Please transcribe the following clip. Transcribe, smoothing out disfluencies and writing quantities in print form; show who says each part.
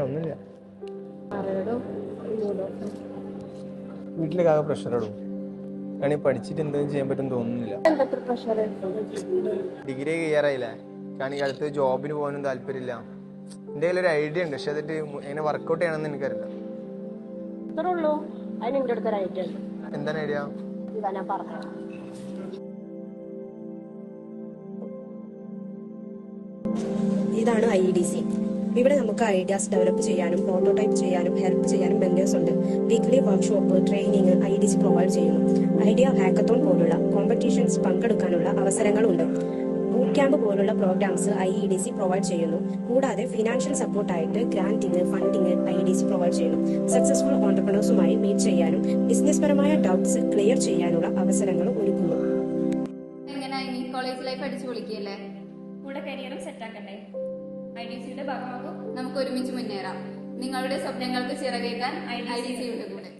Speaker 1: ഒന്നുമില്ല. വീട്ടിലേക്കാകെ പ്രഷറാടും. ആണെങ്കിൽ പഠിച്ചിട്ട് എന്തെങ്കിലും ചെയ്യാൻ പറ്റും തോന്നുന്നില്ല. ഡിഗ്രി ചെയ്യാറായില്ലേ? കാരണം അടുത്ത് ജോബിന് പോകാനും താല്പര്യമില്ല. എൻ്റെ കയ്യിൽ ഒരു ഐഡിയ ഉണ്ട്, പക്ഷെ അതിട്ട് എങ്ങനെ വർക്കൗട്ട് ചെയ്യണമെന്ന് എനിക്കറിയില്ല. എന്താണ് ഐഡിയ?
Speaker 2: ഇതാണ് IEDC. ഇവിടെ നമുക്ക് ഐഡിയാസ് ഡെവലപ്പ് ചെയ്യാനും പ്രോട്ടോടൈപ്പ് ചെയ്യാനും ഹെൽപ്പ് ചെയ്യാനും മെന്റേഴ്സ് ഉണ്ട്. Weekly workshop, training IEDC provide ചെയ്യുന്നു. ഐഡിയ ഹാക്കത്തോൺ പോലുള്ള കോമ്പറ്റീഷൻസ് പങ്കെടുക്കാനുള്ള അവസരങ്ങളുണ്ട്. ബൂട്ട് ക്യാമ്പ് പോലുള്ള പ്രോഗ്രാംസ് IEDC പ്രൊവൈഡ് ചെയ്യുന്നു. കൂടാതെ ഫിനാൻഷ്യൽ സപ്പോർട്ടായിട്ട് ഗ്രാന്റിങ്, ഫണ്ടിങ് IEDC പ്രൊവൈഡ് ചെയ്യുന്നു. സക്സസ്ഫുൾ ഓണ്ടർപ്രണേഴ്സുമായി മീറ്റ് ചെയ്യാനും ബിസിനസ് പരമായ ഡൗട്ട്സ് ക്ലിയർ ചെയ്യാനുള്ള അവസരങ്ങളും ഒരുക്കുന്നു.
Speaker 3: കോളേജ് ലൈഫ് അടിച്ചു പൊളിക്കല്ലേ?
Speaker 4: കൂടെ കരിയറും സെറ്റാക്കണ്ടേ?
Speaker 3: IDCയുടെ ഭാഗമാകും. നമുക്ക് ഒരുമിച്ച് മുന്നേറാം. നിങ്ങളുടെ സ്വപ്നങ്ങൾക്ക് ചിറകേറ്റാൻ IDCയുടെ കൂടെ.